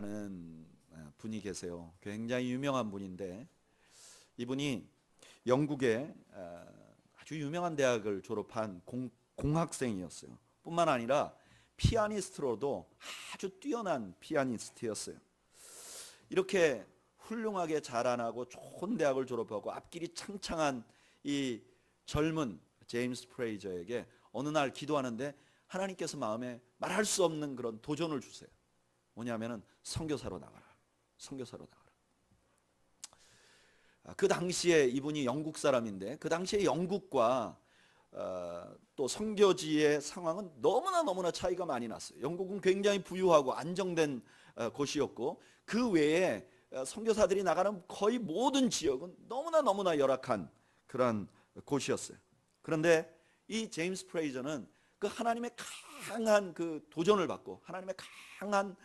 스프레이저라는 분이 계세요. 굉장히 유명한 분인데 이분이 영국의 아주 유명한 대학을 졸업한 공학생이었어요. 뿐만 아니라 피아니스트로도 아주 뛰어난 피아니스트였어요. 이렇게 훌륭하게 자라나고 좋은 대학을 졸업하고 앞길이 창창한 이 젊은 제임스 프레이저에게 어느 날 기도하는데 하나님께서 마음에 말할 수 없는 그런 도전을 주세요. 뭐냐면은 선교사로 나가라. 선교사로 나가라. 그 당시에 이분이 영국 사람인데 그 당시에 영국과 또 선교지의 상황은 너무나 차이가 많이 났어요. 영국은 굉장히 부유하고 안정된 곳이었고 그 외에 선교사들이 나가는 거의 모든 지역은 너무나 열악한 그런 곳이었어요. 그런데 이 제임스 프레이저는 그 하나님의 강한 그 도전을 받고 하나님의 강한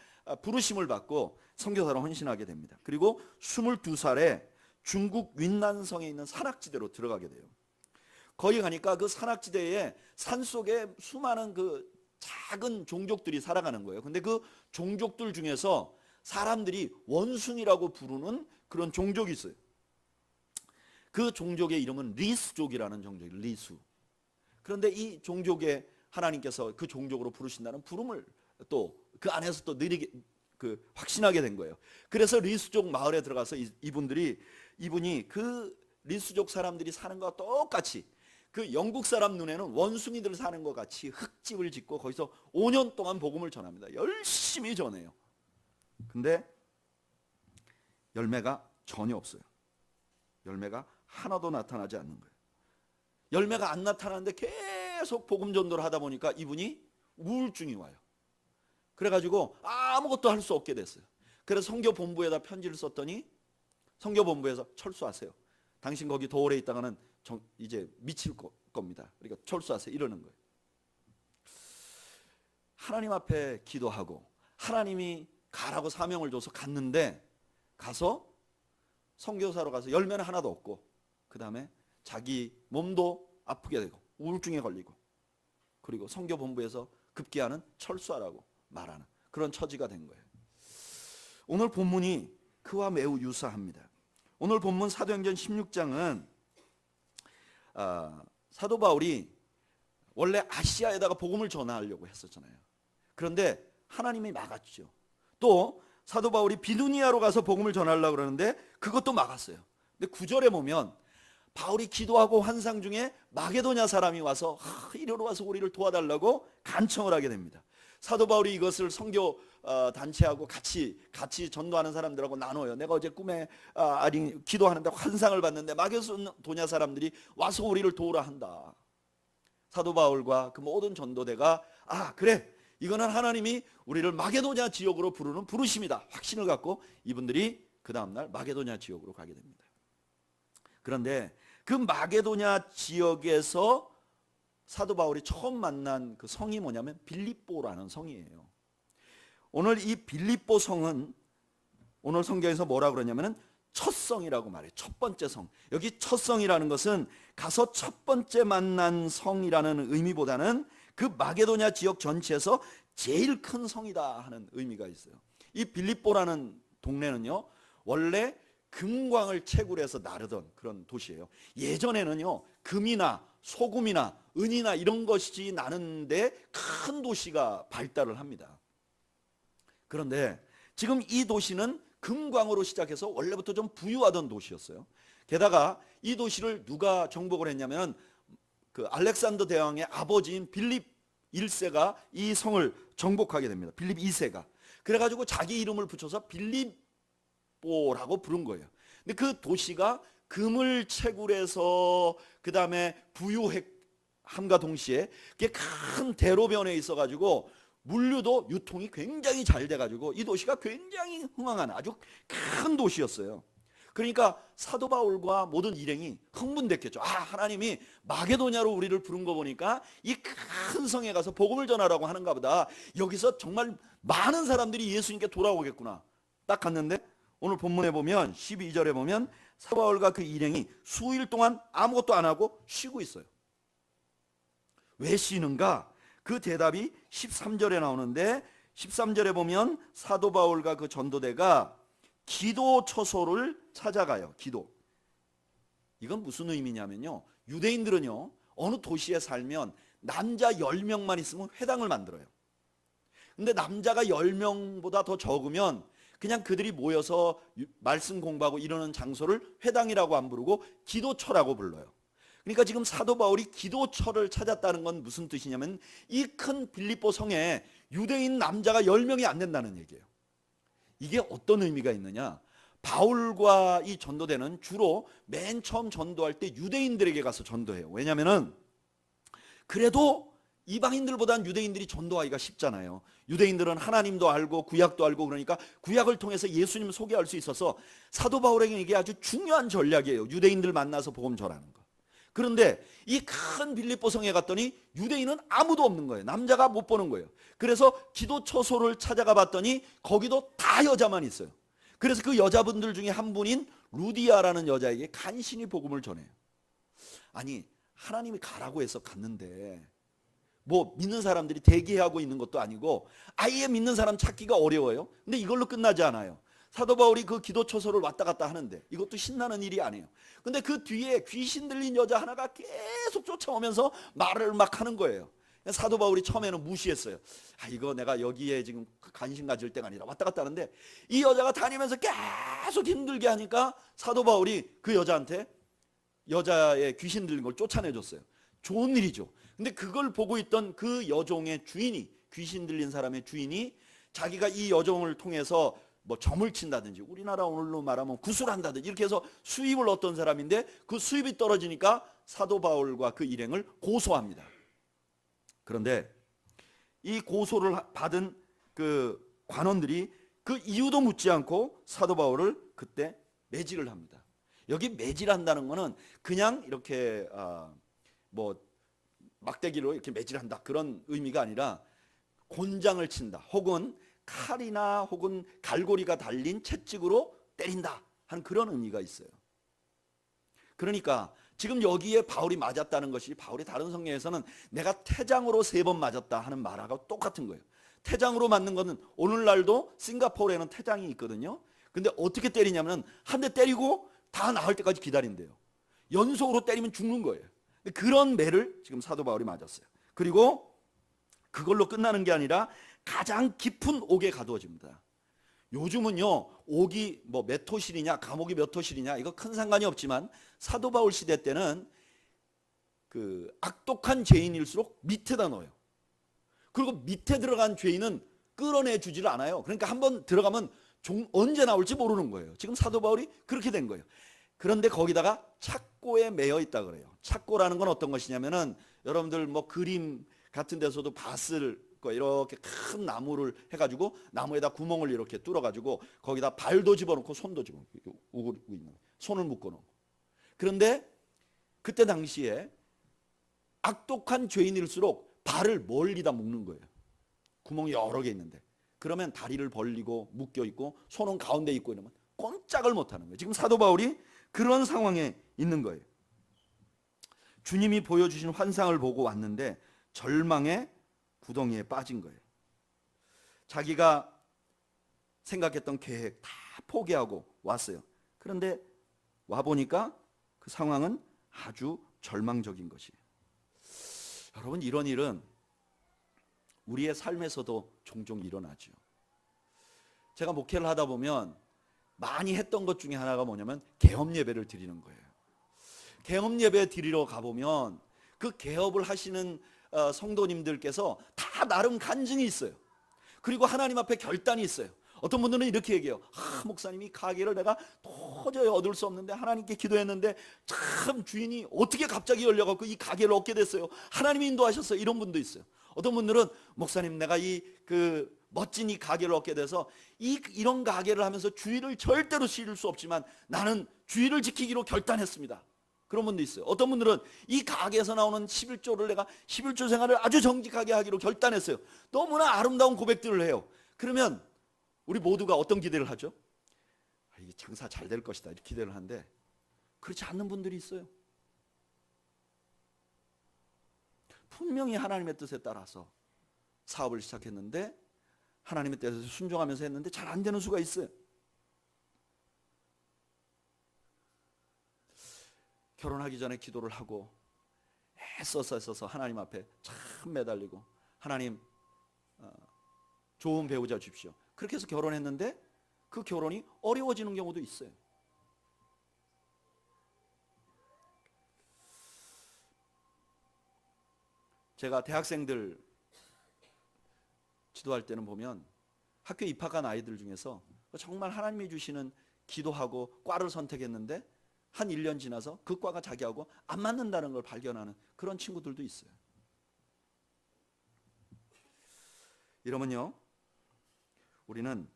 부르심을 받고 선교사로 헌신하게 됩니다. 그리고 22살에 중국 윈난성에 있는 산악지대로 들어가게 돼요. 거기 가니까 그 산악지대에 산속에 수많은 그 작은 종족들이 살아가는 거예요. 근데 그 종족들 중에서 사람들이 원숭이라고 부르는 그런 종족이 있어요. 그 종족의 이름은 리수족이라는 종족이에요. 리수. 그런데 이 종족에 하나님께서 그 종족으로 부르신다는 부름을 또 그 안에서 또 느리게 확신하게 된 거예요. 그래서 리수족 마을에 들어가서 이분이 그 리수족 사람들이 사는 것과 똑같이 그 영국 사람 눈에는 원숭이들 사는 것 같이 흙집을 짓고 거기서 5년 동안 복음을 전합니다. 열심히 전해요. 근데 열매가 전혀 없어요. 열매가 하나도 나타나지 않는 거예요. 열매가 안 나타나는데 계속 복음 전도를 하다 보니까 이분이 우울증이 와요. 그래가지고 아무것도 할 수 없게 됐어요. 그래서 선교본부에다 편지를 썼더니 선교본부에서 철수하세요. 당신 거기 더 오래 있다가는 이제 미칠 겁니다. 그러니까 철수하세요. 이러는 거예요. 하나님 앞에 기도하고 하나님이 가라고 사명을 줘서 갔는데 가서 선교사로 가서 열매는 하나도 없고 그 다음에 자기 몸도 아프게 되고 우울증에 걸리고 그리고 선교본부에서 급기야는 철수하라고 말하는 그런 처지가 된 거예요. 오늘 본문이 그와 매우 유사합니다. 오늘 본문 사도행전 16장은 사도 바울이 원래 아시아에다가 복음을 전하려고 했었잖아요. 그런데 하나님이 막았죠. 또 사도 바울이 비두니아로 가서 복음을 전하려고 그러는데 그것도 막았어요. 근데 9절에 보면 바울이 기도하고 환상 중에 마게도냐 사람이 와서 이리로 와서 우리를 도와달라고 간청을 하게 됩니다. 사도 바울이 이것을 선교 단체하고 같이 전도하는 사람들하고 나눠요. 내가 어제 꿈에 기도하는데 환상을 봤는데 마게도냐 사람들이 와서 우리를 도우라 한다. 사도 바울과 그 모든 전도대가 그래, 이거는 하나님이 우리를 마게도냐 지역으로 부르는 부르심이다. 확신을 갖고 이분들이 그 다음날 마게도냐 지역으로 가게 됩니다. 그런데 그 마게도냐 지역에서 사도 바울이 처음 만난 그 성이 뭐냐면 빌립보라는 성이에요. 오늘 이 빌립보 성은 오늘 성경에서 뭐라 그러냐면은 첫 성이라고 말해요. 첫 번째 성. 여기 첫 성이라는 것은 가서 첫 번째 만난 성이라는 의미보다는 그 마게도냐 지역 전체에서 제일 큰 성이다 하는 의미가 있어요. 이 빌립보라는 동네는요, 원래 금광을 채굴해서 나르던 그런 도시예요. 예전에는요, 금이나 소금이나 은이나 이런 것이 나는데 큰 도시가 발달을 합니다. 그런데 지금 이 도시는 금광으로 시작해서 원래부터 좀 부유하던 도시였어요. 게다가 이 도시를 누가 정복을 했냐면 그 알렉산더 대왕의 아버지인 빌립 1세가 이 성을 정복하게 됩니다. 빌립 2세가. 그래가지고 자기 이름을 붙여서 빌립보라고 부른 거예요. 근데 그 도시가 금을 채굴해서 그 다음에 부유함과 동시에 그게 큰 대로변에 있어가지고 물류도 유통이 굉장히 잘 돼가지고 이 도시가 굉장히 흥황한 아주 큰 도시였어요. 그러니까 사도 바울과 모든 일행이 흥분됐겠죠. 하나님이 마게도냐로 우리를 부른 거 보니까 이 큰 성에 가서 복음을 전하라고 하는가 보다. 여기서 정말 많은 사람들이 예수님께 돌아오겠구나. 딱 갔는데 오늘 본문에 보면 12절에 보면 사도 바울과 그 일행이 수일 동안 아무것도 안 하고 쉬고 있어요. 왜 쉬는가? 그 대답이 13절에 나오는데 13절에 보면 사도 바울과 그 전도대가 기도 처소를 찾아가요. 기도. 이건 무슨 의미냐면요, 유대인들은요 어느 도시에 살면 남자 10명만 있으면 회당을 만들어요. 근데 남자가 10명보다 더 적으면 그냥 그들이 모여서 말씀 공부하고 이러는 장소를 회당이라고 안 부르고 기도처라고 불러요. 그러니까 지금 사도 바울이 기도처를 찾았다는 건 무슨 뜻이냐면 이 큰 빌립보 성에 유대인 남자가 10명이 안 된다는 얘기예요. 이게 어떤 의미가 있느냐, 바울과 이 전도대는 주로 맨 처음 전도할 때 유대인들에게 가서 전도해요. 왜냐하면 그래도 이방인들보다는 유대인들이 전도하기가 쉽잖아요. 유대인들은 하나님도 알고 구약도 알고 그러니까 구약을 통해서 예수님을 소개할 수 있어서 사도 바울에게 이게 아주 중요한 전략이에요. 유대인들 만나서 복음 전하는 거. 그런데 이 큰 빌립보 성에 갔더니 유대인은 아무도 없는 거예요. 남자가 못 보는 거예요. 그래서 기도 처소를 찾아가 봤더니 거기도 다 여자만 있어요. 그래서 그 여자분들 중에 한 분인 루디아라는 여자에게 간신히 복음을 전해요. 아니, 하나님이 가라고 해서 갔는데 뭐 믿는 사람들이 대기하고 있는 것도 아니고 아예 믿는 사람 찾기가 어려워요. 근데 이걸로 끝나지 않아요. 사도 바울이 그 기도 처소를 왔다 갔다 하는데 이것도 신나는 일이 아니에요. 근데 그 뒤에 귀신 들린 여자 하나가 계속 쫓아오면서 말을 막 하는 거예요. 사도 바울이 처음에는 무시했어요. 이거 내가 여기에 지금 관심 가질 때가 아니라 왔다 갔다 하는데 이 여자가 다니면서 계속 힘들게 하니까 사도 바울이 그 여자한테 여자의 귀신 들린 걸 쫓아내줬어요. 좋은 일이죠. 근데 그걸 보고 있던 그 여종의 주인이, 귀신 들린 사람의 주인이 자기가 이 여종을 통해서 뭐 점을 친다든지 우리나라 오늘로 말하면 구술한다든지 이렇게 해서 수입을 얻던 사람인데 그 수입이 떨어지니까 사도 바울과 그 일행을 고소합니다. 그런데 이 고소를 받은 그 관원들이 그 이유도 묻지 않고 사도 바울을 그때 매질을 합니다. 여기 매질한다는 거는 그냥 이렇게 뭐 막대기로 이렇게 매질한다 그런 의미가 아니라 곤장을 친다, 혹은 칼이나 혹은 갈고리가 달린 채찍으로 때린다 하는 그런 의미가 있어요. 그러니까 지금 여기에 바울이 맞았다는 것이 바울이 다른 성경에서는 내가 태장으로 3번 맞았다 하는 말하고 똑같은 거예요. 태장으로 맞는 거는 오늘날도 싱가포르에는 태장이 있거든요. 근데 어떻게 때리냐면 한 대 때리고 다 나을 때까지 기다린대요. 연속으로 때리면 죽는 거예요. 그런 매를 지금 사도 바울이 맞았어요. 그리고 그걸로 끝나는 게 아니라 가장 깊은 옥에 가두어집니다. 요즘은요 옥이 뭐 몇 호실이냐 감옥이 몇 호실이냐 이거 큰 상관이 없지만 사도 바울 시대 때는 그 악독한 죄인일수록 밑에다 넣어요. 그리고 밑에 들어간 죄인은 끌어내 주지를 않아요. 그러니까 한번 들어가면 언제 나올지 모르는 거예요. 지금 사도 바울이 그렇게 된 거예요. 그런데 거기다가 착고에 매여 있다 그래요. 착고라는 건 어떤 것이냐면은 여러분들 뭐 그림 같은 데서도 봤을 거 이렇게 큰 나무를 해가지고 나무에다 구멍을 이렇게 뚫어가지고 거기다 발도 집어넣고 손도 집어넣고 우고 있는 손을 묶어놓고. 그런데 그때 당시에 악독한 죄인일수록 발을 멀리다 묶는 거예요. 구멍이 여러 개 있는데 그러면 다리를 벌리고 묶여 있고 손은 가운데 있고 이러면 꼼짝을 못하는 거예요. 지금 사도 바울이 그런 상황에 있는 거예요. 주님이 보여주신 환상을 보고 왔는데 절망의 구덩이에 빠진 거예요. 자기가 생각했던 계획 다 포기하고 왔어요. 그런데 와보니까 그 상황은 아주 절망적인 것이에요. 여러분, 이런 일은 우리의 삶에서도 종종 일어나죠. 제가 목회를 하다 보면 많이 했던 것 중에 하나가 뭐냐면 개업 예배를 드리는 거예요. 개업 예배 드리러 가보면 그 개업을 하시는 성도님들께서 다 나름 간증이 있어요. 그리고 하나님 앞에 결단이 있어요. 어떤 분들은 이렇게 얘기해요. 목사님이 가게를 내가 도저히 얻을 수 없는데 하나님께 기도했는데 참 주인이 어떻게 갑자기 열려갖고 이 가게를 얻게 됐어요. 하나님이 인도하셨어요. 이런 분도 있어요. 어떤 분들은 목사님 내가 멋진 이 가게를 얻게 돼서 이런 가게를 하면서 주의를 절대로 지킬 수 없지만 나는 주의를 지키기로 결단했습니다. 그런 분도 있어요. 어떤 분들은 이 가게에서 나오는 11조를 내가 11조 생활을 아주 정직하게 하기로 결단했어요. 너무나 아름다운 고백들을 해요. 그러면 우리 모두가 어떤 기대를 하죠? 이게 장사 잘 될 것이다 이렇게 기대를 하는데 그렇지 않는 분들이 있어요. 분명히 하나님의 뜻에 따라서 사업을 시작했는데 하나님의 뜻에 순종하면서 했는데 잘 안 되는 수가 있어요. 결혼하기 전에 기도를 하고 애써서 하나님 앞에 참 매달리고, 하나님 좋은 배우자 주십시오. 그렇게 해서 결혼했는데 그 결혼이 어려워지는 경우도 있어요. 제가 대학생들 지도할 때는 보면 학교에 입학한 아이들 중에서 정말 하나님이 주시는 기도하고 과를 선택했는데 한 1년 지나서 그 과가 자기하고 안 맞는다는 걸 발견하는 그런 친구들도 있어요. 이러면요, 우리는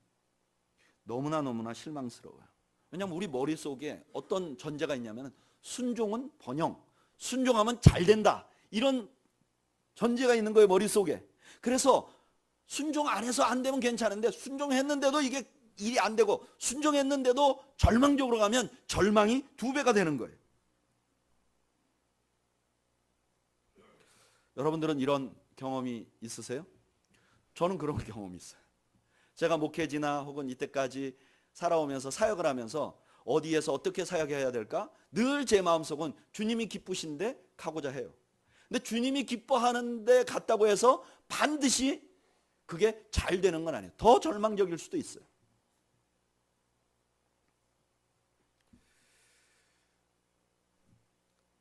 너무나 실망스러워요. 왜냐하면 우리 머릿속에 어떤 전제가 있냐면 순종은 번영, 순종하면 잘 된다, 이런 전제가 있는 거예요, 머릿속에. 그래서 순종 안 해서 안 되면 괜찮은데 순종했는데도 이게 일이 안 되고, 순종했는데도 절망적으로 가면 절망이 2배가 되는 거예요. 여러분들은 이런 경험이 있으세요? 저는 그런 경험이 있어요. 제가 목회지나 혹은 이때까지 살아오면서 사역을 하면서 어디에서 어떻게 사역해야 될까? 늘 제 마음속은 주님이 기쁘신데 가고자 해요. 근데 주님이 기뻐하는데 갔다고 해서 반드시 그게 잘 되는 건 아니에요. 더 절망적일 수도 있어요.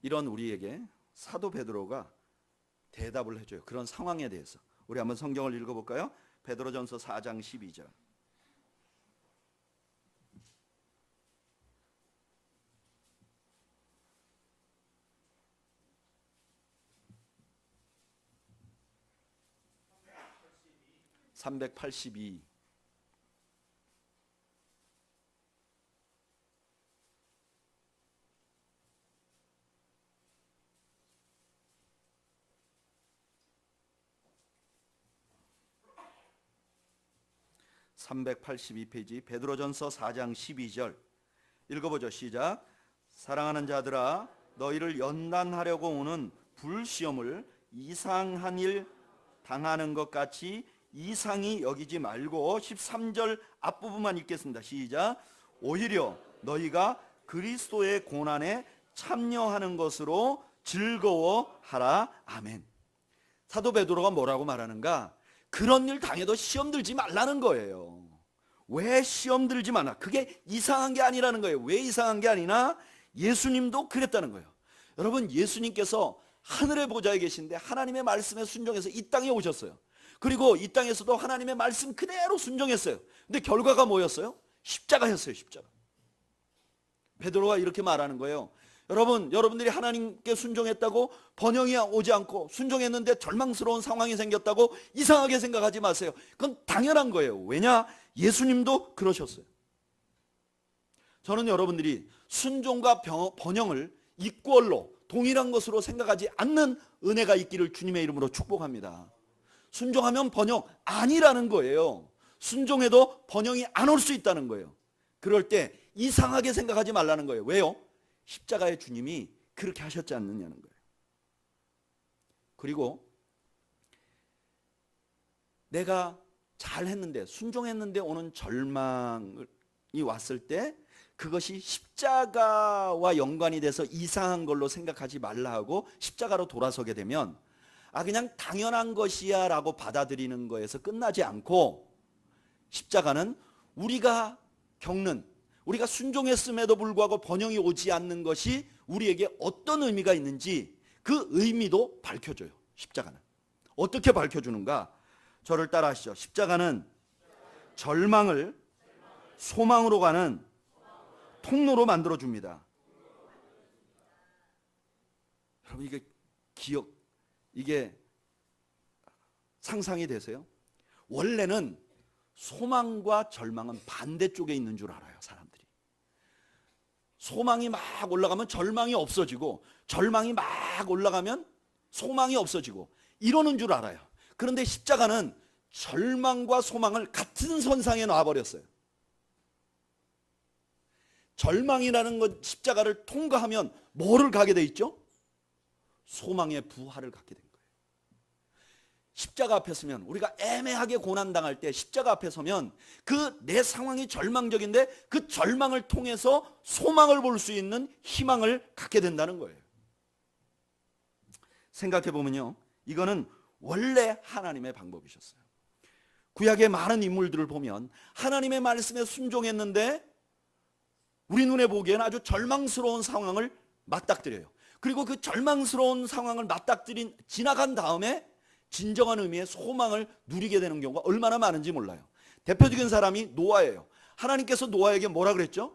이런 우리에게 사도 베드로가 대답을 해줘요. 그런 상황에 대해서. 우리 한번 성경을 읽어볼까요? 베드로전서 4장 12절. (382) (382페이지) 베드로전서 4장 12절 읽어보죠. 시작. 사랑하는 자들아, 너희를 연단하려고 오는 불시험을 이상한 일 당하는 것 같이 이상히 여기지 말고, 13절 앞부분만 읽겠습니다. 시작. 오히려 너희가 그리스도의 고난에 참여하는 것으로 즐거워하라. 아멘. 사도 베드로가 뭐라고 말하는가? 그런 일 당해도 시험 들지 말라는 거예요. 왜 시험 들지 말라? 그게 이상한 게 아니라는 거예요. 왜 이상한 게 아니나? 예수님도 그랬다는 거예요. 여러분, 예수님께서 하늘의 보좌에 계신데 하나님의 말씀에 순종해서 이 땅에 오셨어요. 그리고 이 땅에서도 하나님의 말씀 그대로 순종했어요. 근데 결과가 뭐였어요? 십자가였어요. 십자가. 베드로가 이렇게 말하는 거예요. 여러분들이 하나님께 순종했다고 번영이 오지 않고, 순종했는데 절망스러운 상황이 생겼다고 이상하게 생각하지 마세요. 그건 당연한 거예요. 왜냐? 예수님도 그러셨어요. 저는 여러분들이 순종과 번영을 이퀄로, 동일한 것으로 생각하지 않는 은혜가 있기를 주님의 이름으로 축복합니다. 순종하면 번영 아니라는 거예요. 순종해도 번영이 안 올 수 있다는 거예요. 그럴 때 이상하게 생각하지 말라는 거예요. 왜요? 십자가의 주님이 그렇게 하셨지 않느냐는 거예요. 그리고 내가 잘했는데, 순종했는데 오는 절망이 왔을 때 그것이 십자가와 연관이 돼서 이상한 걸로 생각하지 말라 하고 십자가로 돌아서게 되면, 그냥 당연한 것이야 라고 받아들이는 거에서 끝나지 않고, 십자가는 우리가 겪는, 우리가 순종했음에도 불구하고 번영이 오지 않는 것이 우리에게 어떤 의미가 있는지 그 의미도 밝혀줘요. 십자가는 어떻게 밝혀주는가? 저를 따라 하시죠. 십자가는 절망을 소망으로 가는 통로로 만들어줍니다. 여러분, 이게 상상이 되세요? 원래는 소망과 절망은 반대쪽에 있는 줄 알아요, 사람들이. 소망이 막 올라가면 절망이 없어지고, 절망이 막 올라가면 소망이 없어지고, 이러는 줄 알아요. 그런데 십자가는 절망과 소망을 같은 선상에 놔버렸어요. 절망이라는 것, 십자가를 통과하면 뭐를 가게 돼 있죠? 소망의 부활을 갖게 된 거예요. 십자가 앞에 서면, 우리가 애매하게 고난당할 때 십자가 앞에 서면 그 내 상황이 절망적인데 그 절망을 통해서 소망을 볼 수 있는 희망을 갖게 된다는 거예요. 생각해 보면요, 이거는 원래 하나님의 방법이셨어요. 구약의 많은 인물들을 보면 하나님의 말씀에 순종했는데 우리 눈에 보기에는 아주 절망스러운 상황을 맞닥뜨려요. 그리고 그 절망스러운 상황을 지나간 다음에 진정한 의미의 소망을 누리게 되는 경우가 얼마나 많은지 몰라요. 대표적인 사람이 노아예요. 하나님께서 노아에게 뭐라 그랬죠?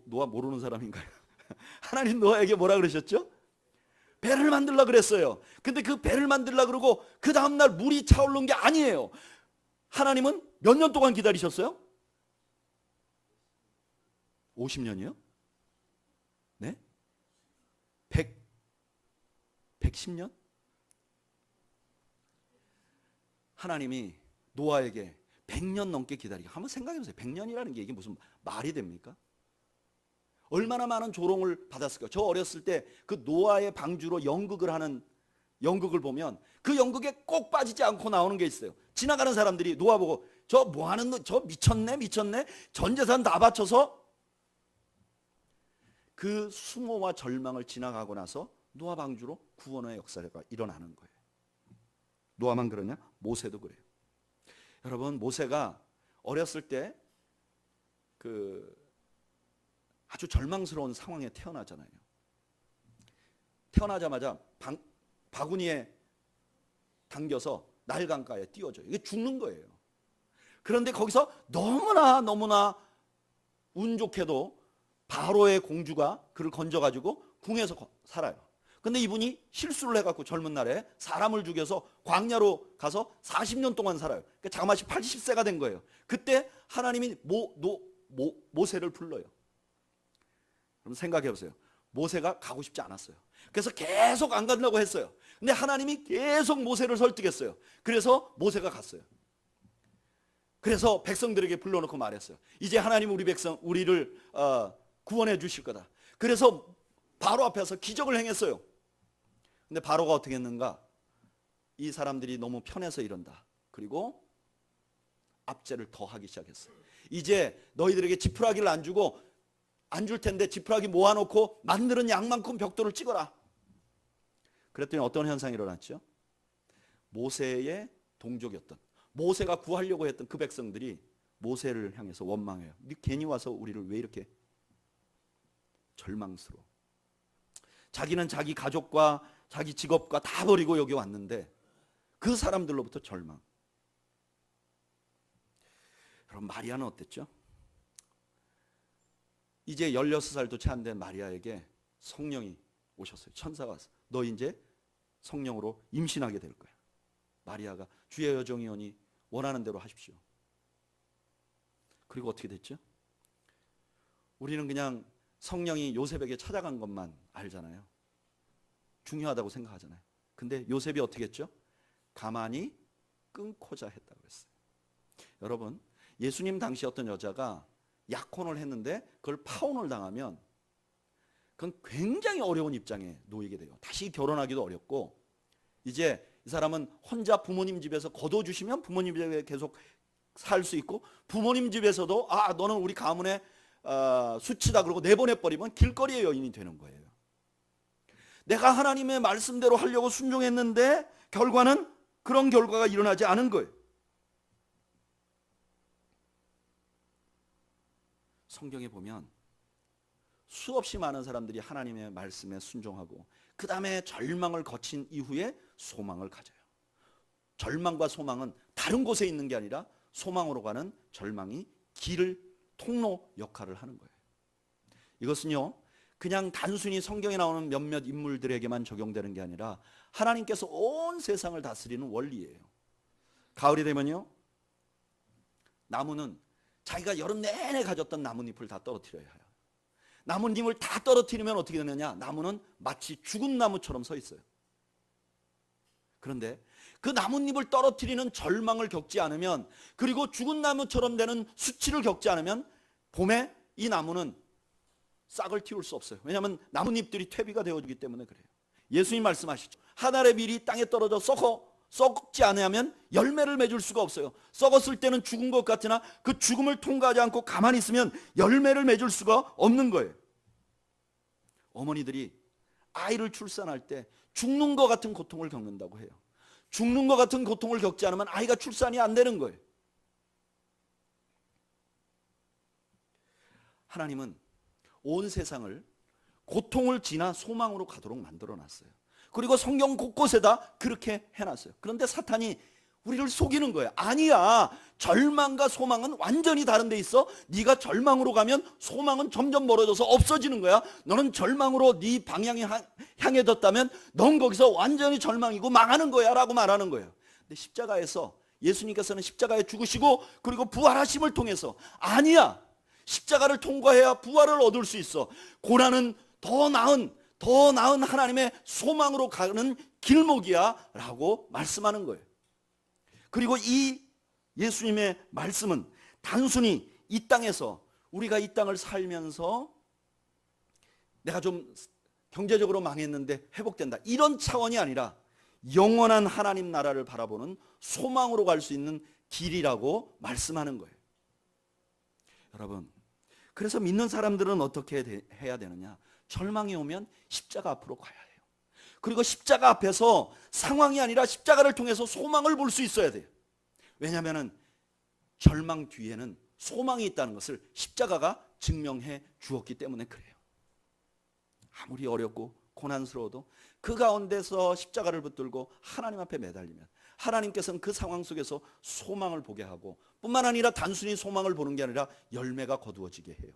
노아 모르는 사람인가요? 하나님 노아에게 뭐라 그러셨죠? 배를 만들라 그랬어요. 근데 그 배를 만들라 그러고 그 다음날 물이 차오른 게 아니에요. 하나님은 몇 년 동안 기다리셨어요? 50년이요? 네? 110년? 하나님이 노아에게 100년 넘게 기다리게. 한번 생각해 보세요. 100년이라는 게 이게 무슨 말이 됩니까? 얼마나 많은 조롱을 받았을까요? 저 어렸을 때 그 노아의 방주로 연극을 하는 연극을 보면 그 연극에 꼭 빠지지 않고 나오는 게 있어요. 지나가는 사람들이 노아 보고 저 뭐하는 저 미쳤네 전 재산 다 바쳐서. 그 수모와 절망을 지나가고 나서 노아 방주로 구원의 역사가 일어나는 거예요. 노아만 그러냐? 모세도 그래요. 여러분, 모세가 어렸을 때 아주 절망스러운 상황에 태어나잖아요. 태어나자마자 바구니에 당겨서 날강가에 띄워줘요. 이게 죽는 거예요. 그런데 거기서 너무나 운 좋게도 바로의 공주가 그를 건져가지고 궁에서 살아요. 근데 이분이 실수를 해갖고 젊은 날에 사람을 죽여서 광야로 가서 40년 동안 살아요. 그러니까 자그마치 80세가 된 거예요. 그때 하나님이 모세를 불러요. 그럼 생각해 보세요. 모세가 가고 싶지 않았어요. 그래서 계속 안 간다고 했어요. 근데 하나님이 계속 모세를 설득했어요. 그래서 모세가 갔어요. 그래서 백성들에게 불러놓고 말했어요. 이제 하나님 우리를 구원해 주실 거다. 그래서 바로 앞에서 기적을 행했어요. 근데 바로가 어떻게 했는가? 이 사람들이 너무 편해서 이런다. 그리고 압제를 더 하기 시작했어요. 이제 너희들에게 지푸라기를 안 주고 안 줄 텐데 지푸라기 모아놓고 만드는 양만큼 벽돌을 찍어라. 그랬더니 어떤 현상이 일어났죠? 모세의 동족이었던, 모세가 구하려고 했던 그 백성들이 모세를 향해서 원망해요. 네 괜히 와서 우리를 왜 이렇게 절망스러워. 자기는 자기 가족과 자기 직업과 다 버리고 여기 왔는데 그 사람들로부터 절망. 여러분, 마리아는 어땠죠? 이제 16살도 채 안 된 마리아에게 성령이 오셨어요. 천사가 와서 너 이제 성령으로 임신하게 될 거야. 마리아가 주의 여종이오니 원하는 대로 하십시오. 그리고 어떻게 됐죠? 우리는 그냥 성령이 요셉에게 찾아간 것만 알잖아요. 중요하다고 생각하잖아요. 근데 요셉이 어떻게 했죠? 가만히 끊고자 했다고 했어요. 여러분, 예수님 당시 어떤 여자가 약혼을 했는데 그걸 파혼을 당하면 그건 굉장히 어려운 입장에 놓이게 돼요. 다시 결혼하기도 어렵고, 이제 이 사람은 혼자 부모님 집에서 거둬주시면 부모님 집에 계속 살 수 있고, 부모님 집에서도 너는 우리 가문의 수치다 그러고 내보내버리면 길거리의 여인이 되는 거예요. 내가 하나님의 말씀대로 하려고 순종했는데 결과는 그런 결과가 일어나지 않은 거예요. 성경에 보면 수없이 많은 사람들이 하나님의 말씀에 순종하고 그 다음에 절망을 거친 이후에 소망을 가져요. 절망과 소망은 다른 곳에 있는 게 아니라 소망으로 가는 절망이 길을 통로 역할을 하는 거예요. 이것은요, 그냥 단순히 성경에 나오는 몇몇 인물들에게만 적용되는 게 아니라 하나님께서 온 세상을 다스리는 원리예요. 가을이 되면요, 나무는 자기가 여름 내내 가졌던 나뭇잎을 다 떨어뜨려야 해요. 나뭇잎을 다 떨어뜨리면 어떻게 되느냐? 나무는 마치 죽은 나무처럼 서 있어요. 그런데 그 나뭇잎을 떨어뜨리는 절망을 겪지 않으면, 그리고 죽은 나무처럼 되는 수치를 겪지 않으면 봄에 이 나무는 싹을 틔울 수 없어요. 왜냐하면 나뭇잎들이 퇴비가 되어주기 때문에 그래요. 예수님 말씀하시죠. 한 알의 밀이 땅에 떨어져 썩지 않으면 열매를 맺을 수가 없어요. 썩었을 때는 죽은 것 같으나 그 죽음을 통과하지 않고 가만히 있으면 열매를 맺을 수가 없는 거예요. 어머니들이 아이를 출산할 때 죽는 것 같은 고통을 겪는다고 해요. 죽는 것 같은 고통을 겪지 않으면 아이가 출산이 안 되는 거예요. 하나님은 온 세상을 고통을 지나 소망으로 가도록 만들어놨어요. 그리고 성경 곳곳에다 그렇게 해놨어요. 그런데 사탄이 우리를 속이는 거예요. 아니야, 절망과 소망은 완전히 다른 데 있어. 네가 절망으로 가면 소망은 점점 멀어져서 없어지는 거야. 너는 절망으로 네 방향이 향해졌다면 넌 거기서 완전히 절망이고 망하는 거야 라고 말하는 거예요. 근데 십자가에서 예수님께서는 십자가에 죽으시고 그리고 부활하심을 통해서 아니야, 십자가를 통과해야 부활을 얻을 수 있어. 고난은 더 나은 하나님의 소망으로 가는 길목이야 라고 말씀하는 거예요. 그리고 이 예수님의 말씀은 단순히 이 땅에서 우리가 이 땅을 살면서 내가 좀 경제적으로 망했는데 회복된다 이런 차원이 아니라 영원한 하나님 나라를 바라보는 소망으로 갈 수 있는 길이라고 말씀하는 거예요. 여러분, 그래서 믿는 사람들은 어떻게 해야 되느냐? 절망이 오면 십자가 앞으로 가야 해요. 그리고 십자가 앞에서 상황이 아니라 십자가를 통해서 소망을 볼 수 있어야 돼요. 왜냐하면 절망 뒤에는 소망이 있다는 것을 십자가가 증명해 주었기 때문에 그래요. 아무리 어렵고 고난스러워도 그 가운데서 십자가를 붙들고 하나님 앞에 매달리면 하나님께서는 그 상황 속에서 소망을 보게 하고 뿐만 아니라 단순히 소망을 보는 게 아니라 열매가 거두어지게 해요.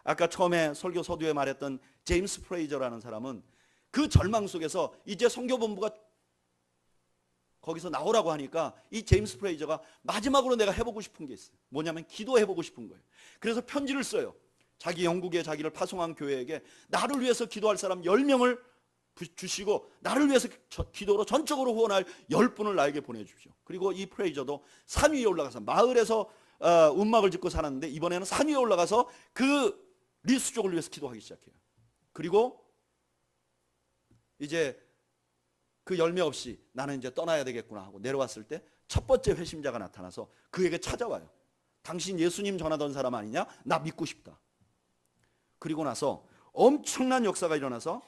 아까 처음에 설교 서두에 말했던 제임스 프레이저라는 사람은 그 절망 속에서 이제 선교본부가 거기서 나오라고 하니까 이 제임스 프레이저가 마지막으로 내가 해보고 싶은 게 있어요. 뭐냐면 기도해보고 싶은 거예요. 그래서 편지를 써요. 자기 영국에 자기를 파송한 교회에게 나를 위해서 기도할 사람 10명을 주시고 나를 위해서 기도로 전적으로 후원할 10분을 나에게 보내주십시오. 그리고 이 프레이저도 산 위에 올라가서 마을에서 움막을 짓고 살았는데 이번에는 산 위에 올라가서 그 리스족을 위해서 기도하기 시작해요. 그리고 이제 그 열매 없이 나는 이제 떠나야 되겠구나 하고 내려왔을 때 첫 번째 회심자가 나타나서 그에게 찾아와요. 당신 예수님 전하던 사람 아니냐? 나 믿고 싶다. 그리고 나서 엄청난 역사가 일어나서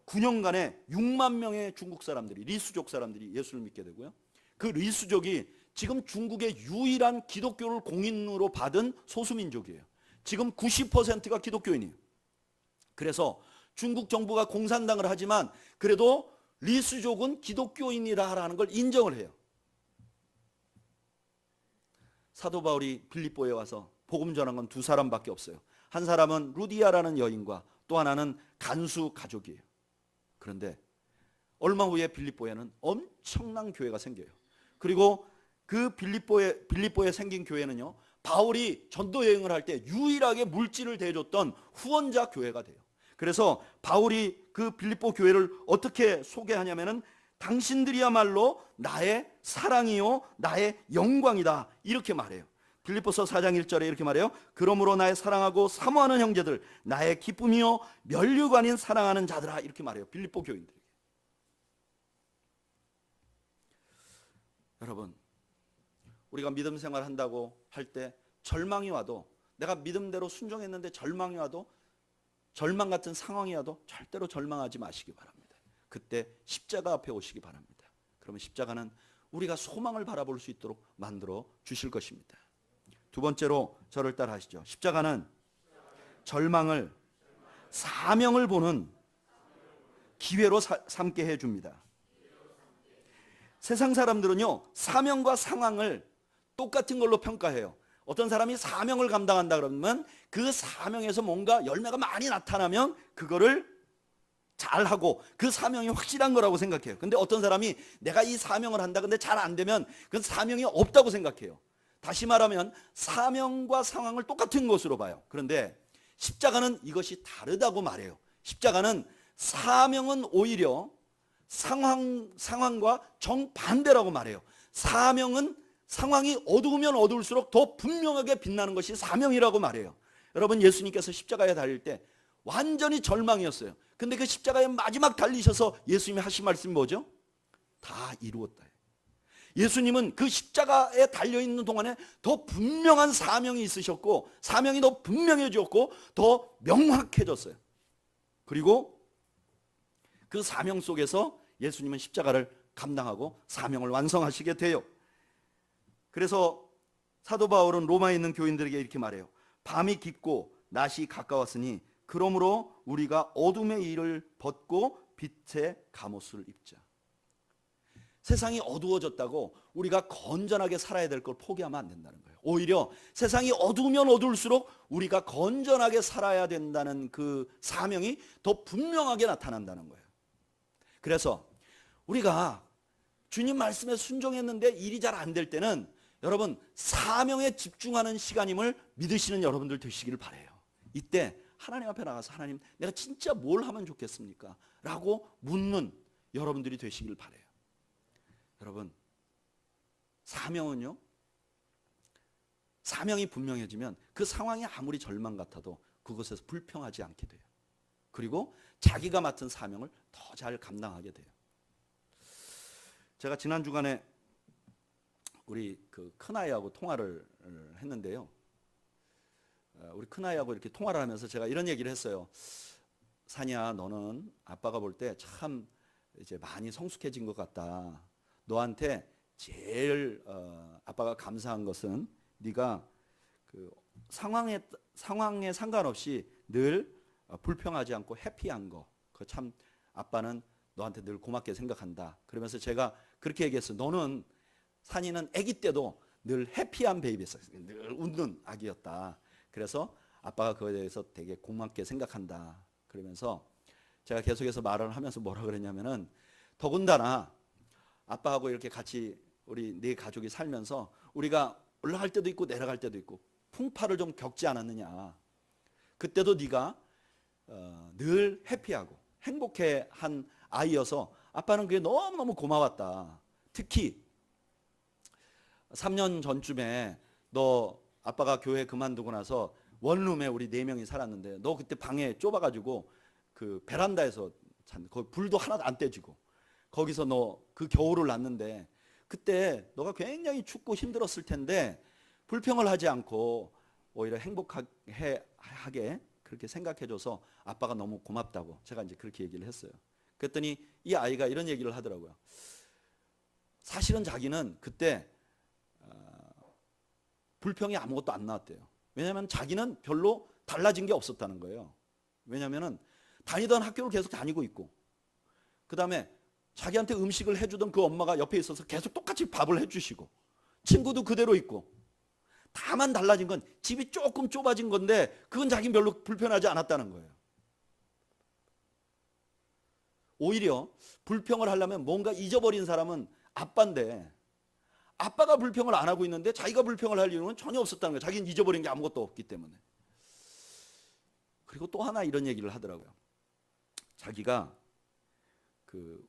9년간에 6만 명의 중국 사람들이, 리수족 사람들이 예수를 믿게 되고요. 그 리수족이 지금 중국의 유일한 기독교를 공인으로 받은 소수민족이에요. 지금 90%가 기독교인이에요. 그래서 중국 정부가 공산당을 하지만 그래도 리수족은 기독교인이라는 걸 인정을 해요. 사도 바울이 빌립보에 와서 복음 전한 건 두 사람밖에 없어요. 한 사람은 루디아라는 여인과 또 하나는 간수 가족이에요. 그런데 얼마 후에 빌립보에는 엄청난 교회가 생겨요. 그리고 그 빌립보에 생긴 교회는요, 바울이 전도 여행을 할 때 유일하게 물질을 대줬던 후원자 교회가 돼요. 그래서 바울이 그 빌립보 교회를 어떻게 소개하냐면은 당신들이야말로 나의 사랑이요 나의 영광이다 이렇게 말해요. 빌립보서 4장 1절에 이렇게 말해요. 그러므로 나의 사랑하고 사모하는 형제들, 나의 기쁨이요 면류가 아닌 사랑하는 자들아 이렇게 말해요. 빌립보 교인들에게. 여러분, 우리가 믿음 생활 한다고 할 때 절망이 와도, 내가 믿음대로 순종했는데 절망이 와도, 절망 같은 상황이 와도 절대로 절망하지 마시기 바랍니다. 그때 십자가 앞에 오시기 바랍니다. 그러면 십자가는 우리가 소망을 바라볼 수 있도록 만들어 주실 것입니다. 두 번째로 저를 따라 하시죠. 십자가는 절망을 사명을 보는 기회로 삼게 해줍니다. 세상 사람들은요, 사명과 상황을 똑같은 걸로 평가해요. 어떤 사람이 사명을 감당한다 그러면 그 사명에서 뭔가 열매가 많이 나타나면 그거를 잘하고 그 사명이 확실한 거라고 생각해요. 근데 어떤 사람이 내가 이 사명을 한다 근데 잘 안 되면 그 사명이 없다고 생각해요. 다시 말하면 사명과 상황을 똑같은 것으로 봐요. 그런데 십자가는 이것이 다르다고 말해요. 십자가는 사명은 오히려 상황과 정반대라고 말해요. 사명은 상황이 어두우면 어두울수록 더 분명하게 빛나는 것이 사명이라고 말해요. 여러분, 예수님께서 십자가에 달릴 때 완전히 절망이었어요. 근데 그 십자가에 마지막 달리셔서 예수님이 하신 말씀이 뭐죠? 다 이루었다. 예수님은 그 십자가에 달려있는 동안에 더 분명한 사명이 있으셨고, 사명이 더 분명해졌고 더 명확해졌어요. 그리고 그 사명 속에서 예수님은 십자가를 감당하고 사명을 완성하시게 돼요. 그래서 사도 바울은 로마에 있는 교인들에게 이렇게 말해요. 밤이 깊고 낮이 가까웠으니 그러므로 우리가 어둠의 일을 벗고 빛의 갑옷을 입자. 세상이 어두워졌다고 우리가 건전하게 살아야 될 걸 포기하면 안 된다는 거예요. 오히려 세상이 어두우면 어두울수록 우리가 건전하게 살아야 된다는 그 사명이 더 분명하게 나타난다는 거예요. 그래서 우리가 주님 말씀에 순종했는데 일이 잘 안 될 때는 여러분 사명에 집중하는 시간임을 믿으시는 여러분들 되시기를 바라요. 이때 하나님 앞에 나가서 하나님 내가 진짜 뭘 하면 좋겠습니까? 라고 묻는 여러분들이 되시기를 바라요. 여러분 사명은요, 사명이 분명해지면 그 상황이 아무리 절망 같아도 그것에서 불평하지 않게 돼요. 그리고 자기가 맡은 사명을 더 잘 감당하게 돼요. 제가 지난 주간에 우리 그 큰아이하고 통화를 했는데요. 우리 큰아이하고 이렇게 통화를 하면서 제가 이런 얘기를 했어요. 산이야, 너는 아빠가 볼 때 참 이제 많이 성숙해진 것 같다. 너한테 제일 아빠가 감사한 것은 네가 그 상황에 상관없이 늘 불평하지 않고 해피한 거. 그 참 아빠는 너한테 늘 고맙게 생각한다. 그러면서 제가 그렇게 얘기했어요. 너는 산이는 아기 때도 늘 해피한 베이비였어요. 늘 웃는 아기였다. 그래서 아빠가 그거에 대해서 되게 고맙게 생각한다. 그러면서 제가 계속해서 말을 하면서 뭐라 그랬냐면은 더군다나 아빠하고 이렇게 같이 우리 네 가족이 살면서 우리가 올라갈 때도 있고 내려갈 때도 있고 풍파를 좀 겪지 않았느냐. 그때도 네가 늘 해피하고 행복해한 아이여서 아빠는 그게 너무너무 고마웠다. 특히 3년 전쯤에 너 아빠가 교회 그만두고 나서 원룸에 우리 4명이 살았는데 너 그때 방에 좁아가지고 그 베란다에서 거기 불도 하나도 안 떼지고 거기서 너 그 겨울을 났는데 그때 너가 굉장히 춥고 힘들었을 텐데 불평을 하지 않고 오히려 행복하게 그렇게 생각해줘서 아빠가 너무 고맙다고 제가 이제 그렇게 얘기를 했어요. 그랬더니 이 아이가 이런 얘기를 하더라고요. 사실은 자기는 그때 불평이 아무것도 안 나왔대요. 왜냐하면 자기는 별로 달라진 게 없었다는 거예요. 왜냐하면 다니던 학교를 계속 다니고 있고 그 다음에 자기한테 음식을 해주던 그 엄마가 옆에 있어서 계속 똑같이 밥을 해주시고 친구도 그대로 있고 다만 달라진 건 집이 조금 좁아진 건데 그건 자기는 별로 불편하지 않았다는 거예요. 오히려 불평을 하려면 뭔가 잊어버린 사람은 아빠인데 아빠가 불평을 안 하고 있는데 자기가 불평을 할 이유는 전혀 없었다는 거예요. 자기는 잊어버린 게 아무것도 없기 때문에. 그리고 또 하나 이런 얘기를 하더라고요. 자기가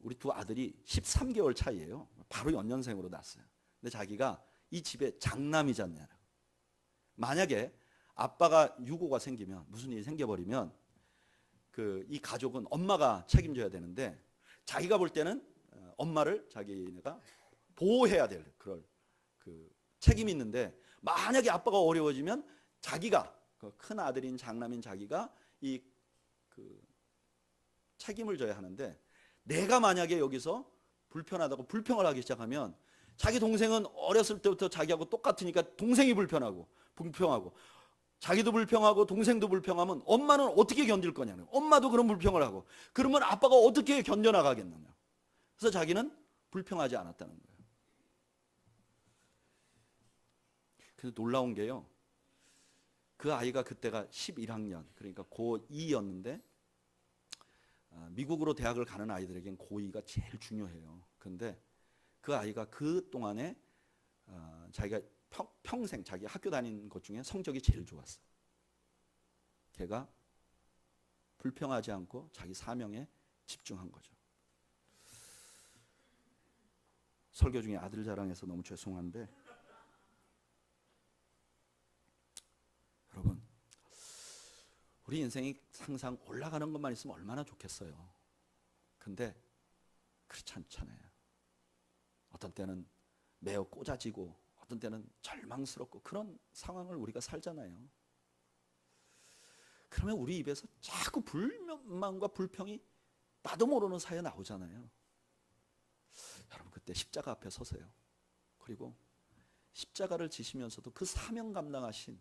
우리 두 아들이 13개월 차이예요. 바로 연년생으로 낳았어요. 근데 자기가 이 집에 장남이잖아요. 만약에 아빠가 유고가 생기면 무슨 일이 생겨버리면 이 가족은 엄마가 책임져야 되는데 자기가 볼 때는 엄마를 자기가 보호해야 될 그럴 책임이 있는데 만약에 아빠가 어려워지면 자기가 큰 아들인 장남인 자기가 이 책임을 져야 하는데 내가 만약에 여기서 불편하다고 불평을 하기 시작하면 자기 동생은 어렸을 때부터 자기하고 똑같으니까 동생이 불평하고 자기도 불평하고 동생도 불평하면 엄마는 어떻게 견딜 거냐는 엄마도 그런 불평을 하고 그러면 아빠가 어떻게 견뎌나가겠느냐. 그래서 자기는 불평하지 않았다는 거예요. 그래서 놀라운 게요. 그 아이가 그때가 11학년 그러니까 고2였는데 미국으로 대학을 가는 아이들에겐 고2가 제일 중요해요. 그런데 그 아이가 그 동안에 자기가 평생 자기 학교 다닌 것 중에 성적이 제일 좋았어. 걔가 불평하지 않고 자기 사명에 집중한 거죠. 설교 중에 아들 자랑해서 너무 죄송한데 여러분 우리 인생이 항상 올라가는 것만 있으면 얼마나 좋겠어요. 근데 그렇지 않잖아요. 어떤 때는 매우 꽂아지고 어떤 때는 절망스럽고 그런 상황을 우리가 살잖아요. 그러면 우리 입에서 자꾸 불만과 불평이 나도 모르는 사이에 나오잖아요. 여러분 그때 십자가 앞에 서세요. 그리고 십자가를 지시면서도 그 사명 감당하신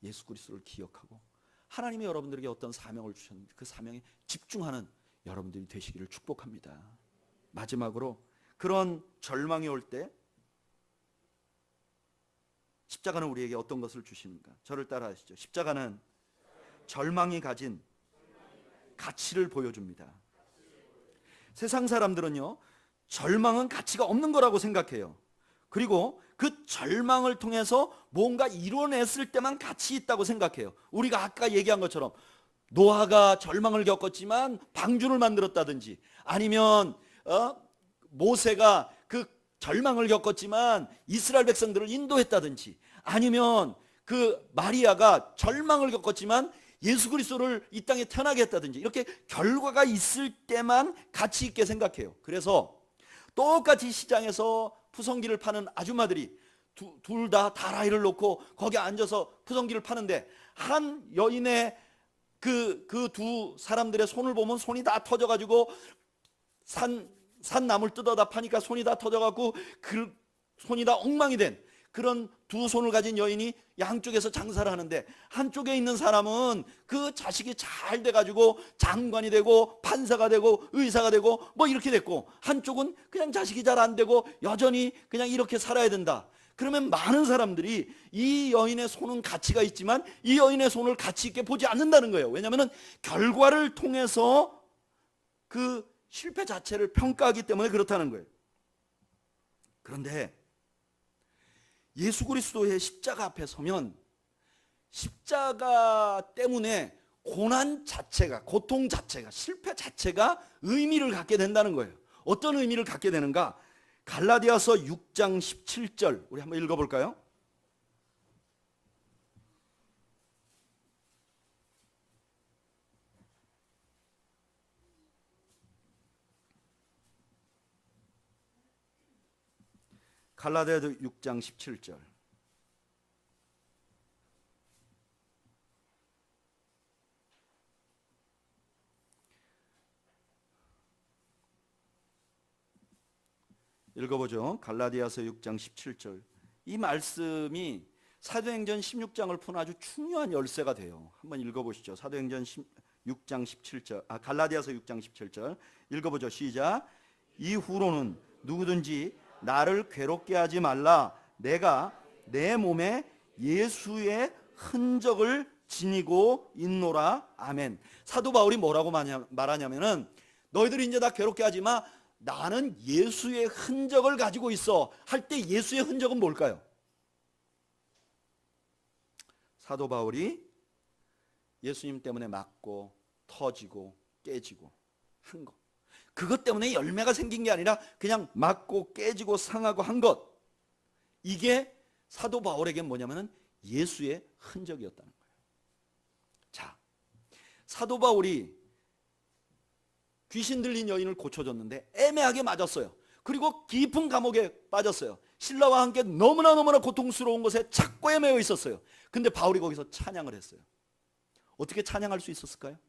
예수 그리스도를 기억하고 하나님이 여러분들에게 어떤 사명을 주셨는데 그 사명에 집중하는 여러분들이 되시기를 축복합니다. 마지막으로 그런 절망이 올 때 십자가는 우리에게 어떤 것을 주십니까? 저를 따라 하시죠. 십자가는 절망이 가진 가치를 보여줍니다. 세상 사람들은요, 절망은 가치가 없는 거라고 생각해요. 그리고 그 절망을 통해서 뭔가 이뤄냈을 때만 가치 있다고 생각해요. 우리가 아까 얘기한 것처럼 노아가 절망을 겪었지만 방주를 만들었다든지, 아니면 모세가 그 절망을 겪었지만 이스라엘 백성들을 인도했다든지, 아니면 그 마리아가 절망을 겪었지만 예수 그리스도를 이 땅에 태어나게 했다든지, 이렇게 결과가 있을 때만 가치 있게 생각해요. 그래서 똑같이 시장에서 푸성기를 파는 아줌마들이 둘 다 다라이를 놓고 거기 앉아서 푸성기를 파는데, 한 여인의 그 두 사람들의 손을 보면 손이 다 터져가지고 산나물 뜯어다 파니까 손이 다 터져갖고 그 손이 다 엉망이 된 그런 두 손을 가진 여인이 양쪽에서 장사를 하는데, 한쪽에 있는 사람은 그 자식이 잘 돼가지고 장관이 되고 판사가 되고 의사가 되고 뭐 이렇게 됐고, 한쪽은 그냥 자식이 잘 안 되고 여전히 그냥 이렇게 살아야 된다. 그러면 많은 사람들이 이 여인의 손은 가치가 있지만 이 여인의 손을 가치 있게 보지 않는다는 거예요. 왜냐하면 결과를 통해서 그 실패 자체를 평가하기 때문에 그렇다는 거예요. 그런데 예수 그리스도의 십자가 앞에 서면 십자가 때문에 고난 자체가, 고통 자체가, 실패 자체가 의미를 갖게 된다는 거예요. 어떤 의미를 갖게 되는가? 갈라디아서 6장 17절 우리 한번 읽어볼까요? 갈라디아서 6장 17절. 읽어보죠. 갈라디아서 6장 17절. 이 말씀이 사도행전 16장을 푸는 아주 중요한 열쇠가 돼요. 한번 읽어보시죠. 사도행전 6장 17절. 갈라디아서 6장 17절. 읽어보죠. 시작. 이후로는 누구든지 나를 괴롭게 하지 말라. 내가 내 몸에 예수의 흔적을 지니고 있노라. 아멘. 사도 바울이 뭐라고 말하냐면은, 너희들이 이제 나 괴롭게 하지 마. 나는 예수의 흔적을 가지고 있어. 할 때 예수의 흔적은 뭘까요? 사도 바울이 예수님 때문에 맞고 터지고 깨지고 한 것, 그것 때문에 열매가 생긴 게 아니라 그냥 맞고 깨지고 상하고 한 것, 이게 사도 바울에게 뭐냐면은 예수의 흔적이었다는 거예요. 자, 사도 바울이 귀신 들린 여인을 고쳐줬는데 애매하게 맞았어요. 그리고 깊은 감옥에 빠졌어요. 신라와 함께 너무나 고통스러운 곳에 착고에 매여 있었어요. 근데 바울이 거기서 찬양을 했어요. 어떻게 찬양할 수 있었을까요?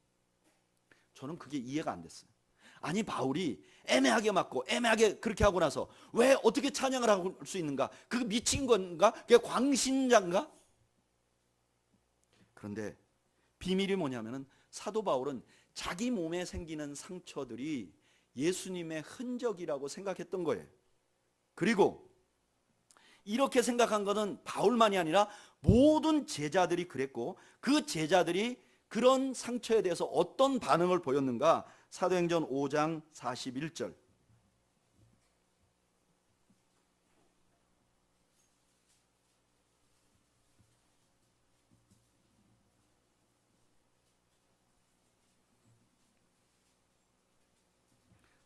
저는 그게 이해가 안 됐어요. 아니, 바울이 애매하게 맞고 애매하게 그렇게 하고 나서 왜 어떻게 찬양을 할 수 있는가? 그게 미친 건가? 그게 광신자인가? 그런데 비밀이 뭐냐면은, 사도 바울은 자기 몸에 생기는 상처들이 예수님의 흔적이라고 생각했던 거예요. 그리고 이렇게 생각한 것은 바울만이 아니라 모든 제자들이 그랬고, 그 제자들이 그런 상처에 대해서 어떤 반응을 보였는가? 사도행전 5장 41절.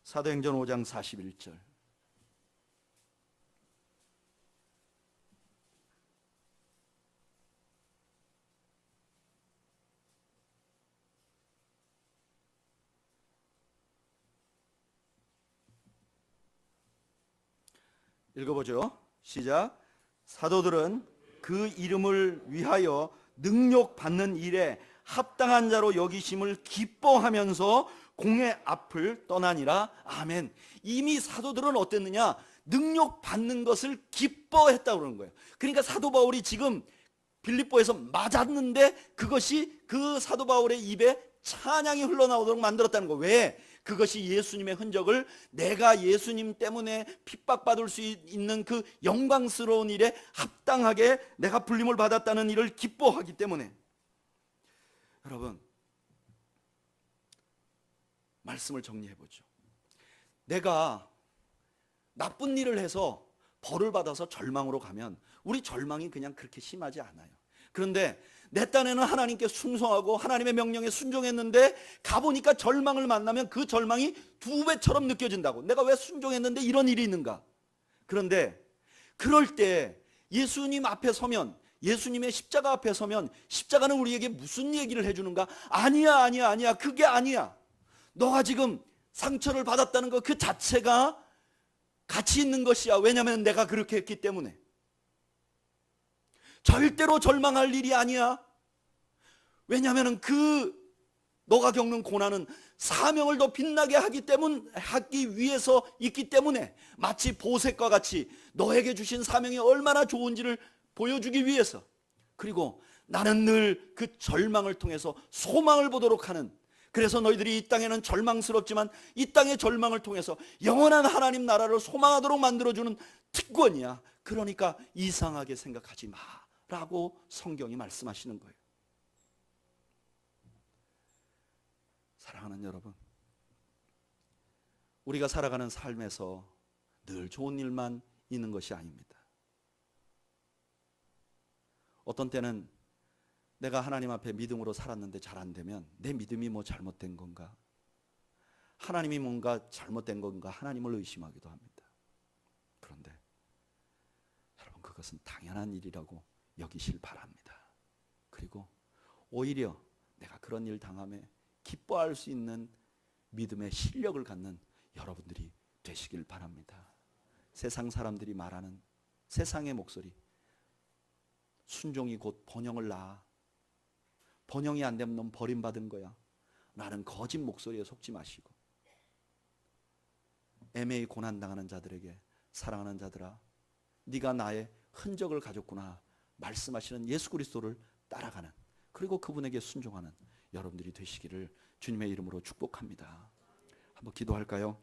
사도행전 5장 41절. 읽어보죠. 시작. 사도들은 그 이름을 위하여 능력 받는 일에 합당한 자로 여기심을 기뻐하면서 공의 앞을 떠나니라. 아멘. 이미 사도들은 어땠느냐? 능력 받는 것을 기뻐했다고 그러는 거예요. 그러니까 사도 바울이 지금 빌립보에서 맞았는데 그것이 그 사도 바울의 입에 찬양이 흘러나오도록 만들었다는 거예요. 왜? 그것이 예수님의 흔적을, 내가 예수님 때문에 핍박받을 수 있는 그 영광스러운 일에 합당하게 내가 불림을 받았다는 일을 기뻐하기 때문에. 여러분, 말씀을 정리해보죠. 내가 나쁜 일을 해서 벌을 받아서 절망으로 가면 우리 절망이 그냥 그렇게 심하지 않아요. 그런데 내 딴에는 하나님께 순종하고 하나님의 명령에 순종했는데 가보니까 절망을 만나면 그 절망이 2배처럼 느껴진다고. 내가 왜 순종했는데 이런 일이 있는가? 그런데 그럴 때 예수님 앞에 서면, 예수님의 십자가 앞에 서면 십자가는 우리에게 무슨 얘기를 해주는가? 아니야. 그게 아니야. 너가 지금 상처를 받았다는 것 그 자체가 가치 있는 것이야. 왜냐하면 내가 그렇게 했기 때문에. 절대로 절망할 일이 아니야. 왜냐하면 너가 겪는 고난은 사명을 더 빛나게 하기 위해서 있기 때문에, 마치 보색과 같이 너에게 주신 사명이 얼마나 좋은지를 보여주기 위해서. 그리고 나는 늘 그 절망을 통해서 소망을 보도록 하는, 그래서 너희들이 이 땅에는 절망스럽지만 이 땅의 절망을 통해서 영원한 하나님 나라를 소망하도록 만들어주는 특권이야. 그러니까 이상하게 생각하지 마라고 성경이 말씀하시는 거예요. 사랑하는 여러분, 우리가 살아가는 삶에서 늘 좋은 일만 있는 것이 아닙니다. 어떤 때는 내가 하나님 앞에 믿음으로 살았는데 잘 안 되면 내 믿음이 뭐 잘못된 건가? 하나님이 뭔가 잘못된 건가? 하나님을 의심하기도 합니다. 그런데 여러분, 그것은 당연한 일이라고 여기실 바랍니다. 그리고 오히려 내가 그런 일 당함에 기뻐할 수 있는 믿음의 실력을 갖는 여러분들이 되시길 바랍니다. 세상 사람들이 말하는 세상의 목소리, 순종이 곧 번영을 낳아, 번영이 안 되면 넌 버림받은 거야 라는 거짓 목소리에 속지 마시고, 애매히 고난당하는 자들에게 사랑하는 자들아, 네가 나의 흔적을 가졌구나 말씀하시는 예수 그리스도를 따라가는, 그리고 그분에게 순종하는 여러분들이 되시기를 주님의 이름으로 축복합니다. 한번 기도할까요?